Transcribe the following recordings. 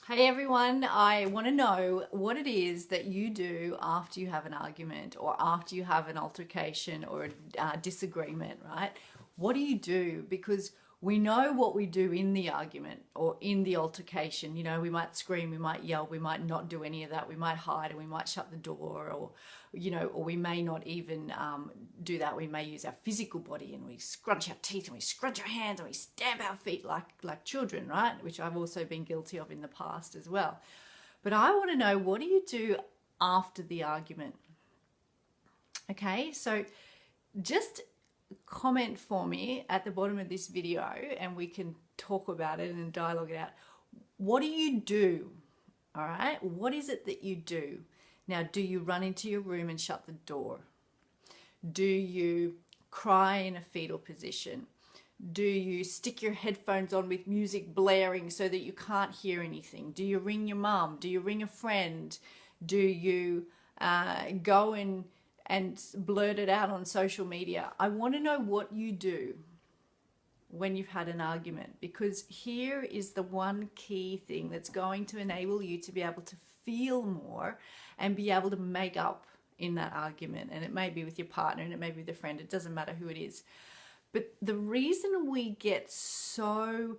Hey everyone, I want to know what it is that you do after you have an argument or after you have an altercation or a disagreement, right? What do you do? Because we know what we do in the argument or in the altercation. You know, we might scream, we might yell, we might not do any of that. We might hide and we might shut the door, or, you know, or we may not even do that. We may use our physical body and we scrunch our teeth and we scrunch our hands and we stamp our feet like children, right? Which I've also been guilty of in the past as well. But I want to know, what do you do after the argument? Okay, so just comment for me at the bottom of this video and we can talk about it and dialogue it out. What do you do? All right, what is it that you do? Now, do you run into your room and shut the door? Do you cry in a fetal position? Do you stick your headphones on with music blaring so that you can't hear anything? Do you ring your mum? Do you ring a friend? Do you go and blurt it out on social media? I want to know what you do when you've had an argument, because here is the one key thing that's going to enable you to be able to feel more and be able to make up in that argument. And it may be with your partner and it may be with a friend, it doesn't matter who it is. But the reason we get so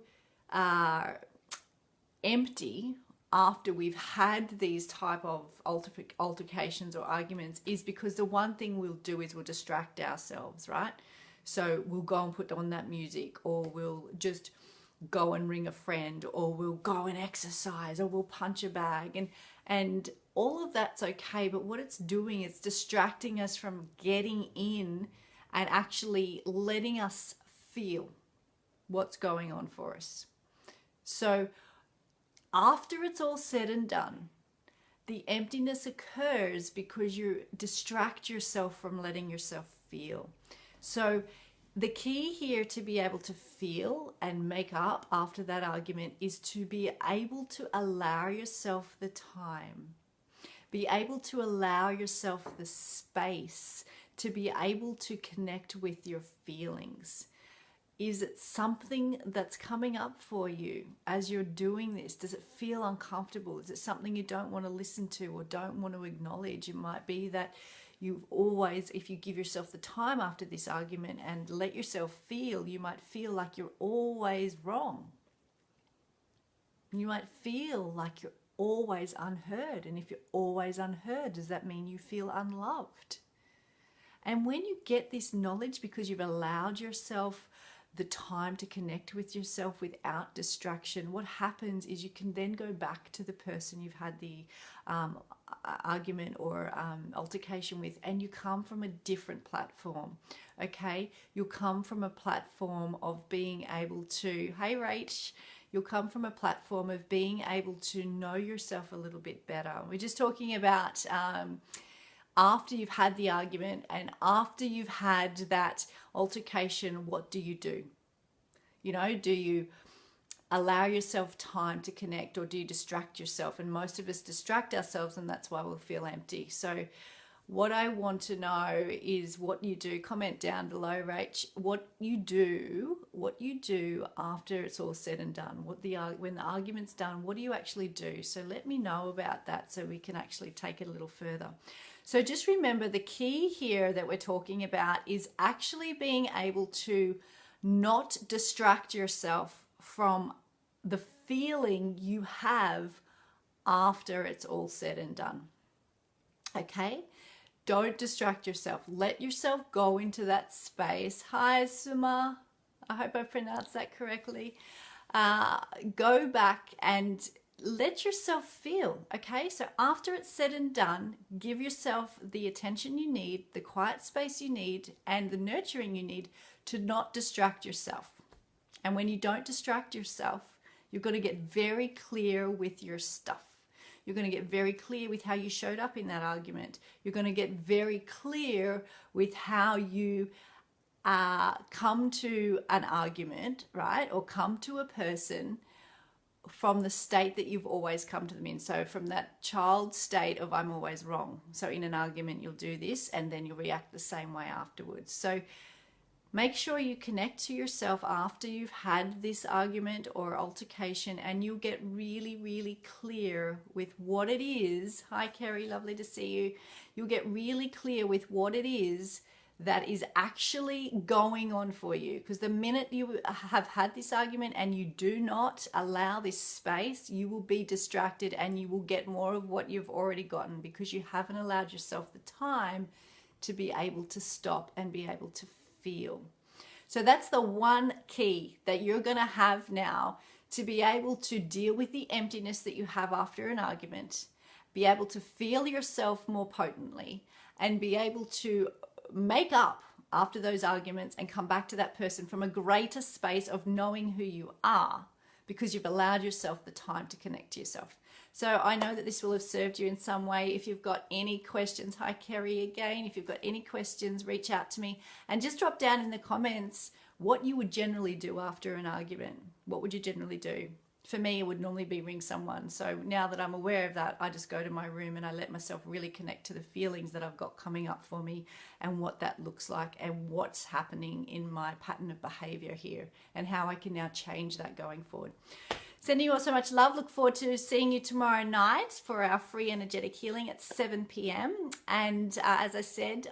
empty after we've had these type of altercations or arguments is because the one thing we'll do is we'll distract ourselves, right? So we'll go and put on that music, or we'll just go and ring a friend, or we'll go and exercise, or we'll punch a bag, and all of that's okay. But what it's doing is distracting us from getting in and actually letting us feel what's going on for us. So after it's all said and done, the emptiness occurs because you distract yourself from letting yourself feel. So the key here to be able to feel and make up after that argument is to be able to allow yourself the time, be able to allow yourself the space to be able to connect with your feelings. Is it something that's coming up for you as you're doing this? Does it feel uncomfortable? Is it something you don't want to listen to or don't want to acknowledge? It might be that you've always, if you give yourself the time after this argument and let yourself feel, you might feel like you're always wrong. You might feel like you're always unheard. And if you're always unheard, does that mean you feel unloved? And when you get this knowledge, because you've allowed yourself the time to connect with yourself without distraction, what happens is you can then go back to the person you've had the argument or altercation with, and you come from a different platform. Okay, you'll come from a platform of being able to, hey Rach, you'll come from a platform of being able to know yourself a little bit better. We're just talking about after you've had the argument and after you've had that altercation, what do you do? You know, do you allow yourself time to connect, or do you distract yourself? And most of us distract ourselves, and that's why we'll feel empty. So what I want to know is what you do. Comment down below, Rach, what you do after it's all said and done. When the argument's done, what do you actually do? So let me know about that so we can actually take it a little further. So just remember, the key here that we're talking about is actually being able to not distract yourself from the feeling you have after it's all said and done. Okay? Don't distract yourself. Let yourself go into that space. Hi, Suma. I hope I pronounced that correctly. Go back and let yourself feel. Okay, so after it's said and done, give yourself the attention you need, the quiet space you need, and the nurturing you need to not distract yourself. And when you don't distract yourself, you're going to get very clear with your stuff. You're going to get very clear with how you showed up in that argument. You're going to get very clear with how you come to an argument, right? Or come to a person from the state that you've always come to them in. So from that child state of I'm always wrong. So in an argument, you'll do this and then you'll react the same way afterwards. So Make sure you connect to yourself after you've had this argument or altercation, and you'll get really, really clear with what it is. Hi, Kerry, lovely to see you. You'll get really clear with what it is that is actually going on for you. Because the minute you have had this argument and you do not allow this space, you will be distracted and you will get more of what you've already gotten, because you haven't allowed yourself the time to be able to stop and be able to feel. So that's the one key that you're going to have now to be able to deal with the emptiness that you have after an argument, be able to feel yourself more potently, and be able to make up after those arguments and come back to that person from a greater space of knowing who you are, because you've allowed yourself the time to connect to yourself. So I know that this will have served you in some way. If you've got any questions, hi Kerry again, if you've got any questions, reach out to me and just drop down in the comments what you would generally do after an argument. What would you generally do? For me, it would normally be ring someone. So now that I'm aware of that, I just go to my room and I let myself really connect to the feelings that I've got coming up for me and what that looks like and what's happening in my pattern of behavior here and how I can now change that going forward. Sending you all so much love. Look forward to seeing you tomorrow night for our free energetic healing at 7 p.m. And as I said,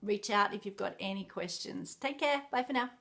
reach out if you've got any questions. Take care. Bye for now.